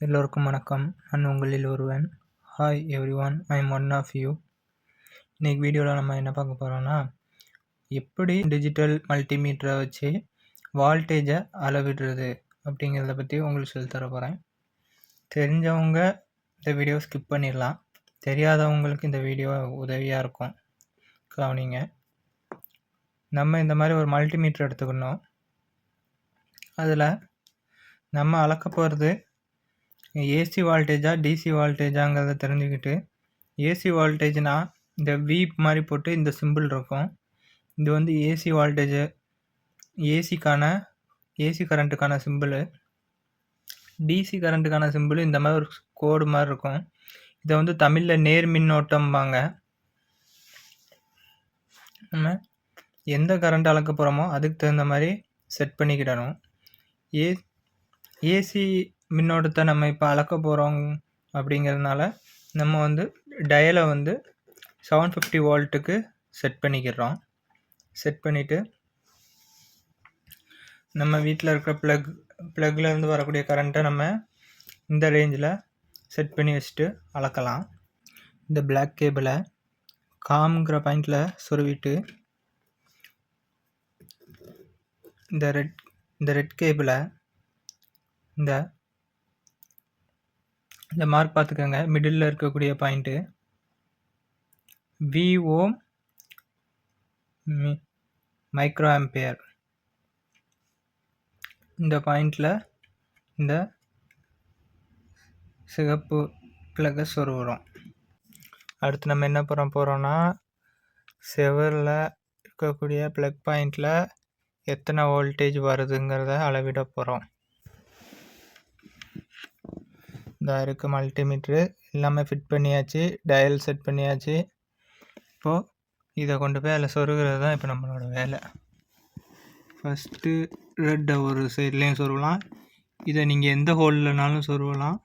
எல்லோருக்கும் வணக்கம். நான் உங்களில் ஒருவன். Hi everyone, I am one of you. இன்னைக்கு வீடியோவில் நம்ம என்ன பார்க்க போகிறோம்னா, எப்படி டிஜிட்டல் மல்டிமீட்டரை வச்சு வால்டேஜை அளவிடுறது அப்படிங்கிறத பற்றி உங்களுக்கு சொல்லி தர போகிறேன். தெரிஞ்சவங்க இந்த வீடியோ ஸ்கிப் பண்ணிடலாம், தெரியாதவங்களுக்கு இந்த வீடியோ உதவியாக இருக்கும். கவனிங்க. நம்ம இந்த மாதிரி ஒரு மல்டிமீட்டர் எடுத்துக்கணும். அதில் நம்ம அளக்க போகிறது ஏசி வால்டேஜா டிசி வால்டேஜாங்கிறத தெரிஞ்சுக்கிட்டு, ஏசி வால்டேஜ்னால் இந்த வி மாதிரி போட்டு இந்த சிம்பிள் இருக்கும். இது வந்து ஏசி வால்டேஜு, ஏசி கரண்ட்டுக்கான சிம்பிளு. டிசி கரண்ட்டுக்கான சிம்பிள் இந்த மாதிரி ஒரு கோடு மாதிரி இருக்கும். இதை வந்து தமிழில் நேர் மின்னோட்டம்பாங்க. நம்ம எந்த கரண்ட் அளக்க போகிறோமோ அதுக்கு தகுந்த மாதிரி செட் பண்ணிக்கிடணும். ஏசி மின்னோட்டத்தை நம்ம இப்போ அளக்க போகிறோம் அப்படிங்கிறதுனால நம்ம வந்து டயலை வந்து 750 வோல்ட்டுக்கு செட் பண்ணிக்கிறோம். செட் பண்ணிவிட்டு நம்ம வீட்டில் இருக்கிற ப்ளக்லேருந்து வரக்கூடிய கரண்ட்டை நம்ம இந்த ரேஞ்சில் செட் பண்ணி வச்சுட்டு அளக்கலாம். இந்த பிளாக் கேபிளை காம்ங்கிற பாயிண்டில் சொருவிட்டு இந்த ரெட் கேபிளை இந்த மார்க் பார்த்துக்கோங்க, மிடில் இருக்கக்கூடிய பாயிண்ட்டு விஓ மைக்ரோ ஆம்பியர். இந்த பாயிண்டில் இந்த சிகப்பு பிளக்கை சொருகிறோம். அடுத்து நம்ம என்ன பண்ண போகிறோம்னா, செவரில் இருக்கக்கூடிய ப்ளக் பாயிண்டில் எத்தனை வோல்டேஜ் வருதுங்கிறத அளவிட போகிறோம். இந்த இருக்குது மல்டிமீட்ரு, எல்லாமே ஃபிட் பண்ணியாச்சு, டயல் செட் பண்ணியாச்சு. இப்போது இதை கொண்டு போய் அதில் சொருகிறது தான் இப்போ நம்மளோட வேலை. ஃபஸ்ட்டு ரெட்டை ஒரு சைட்லேயும் சொருவலாம், இதை நீங்கள் எந்த ஹோல்லனாலும் சொருவலாம்.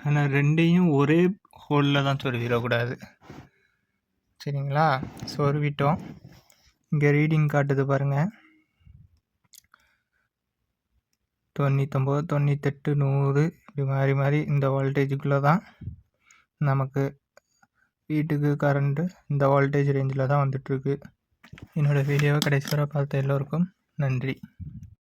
ஆனால் ரெண்டையும் ஒரே ஹோலில் தான் சொருவிடக்கூடாது, சரிங்களா? சொருவிட்டோம். இங்கே ரீடிங் காட்டுது பாருங்கள், 99, 98, 100 இப்படி மாறி மாறி இந்த வோல்டேஜுக்குள்ளே தான் நமக்கு வீட்டுக்கு கரண்ட்டு இந்த வோல்டேஜ் ரேஞ்சில் தான் வந்துட்டுருக்கு. என்னோடய வீடியோவை கடைசி வரை பார்த்த எல்லோருக்கும் நன்றி.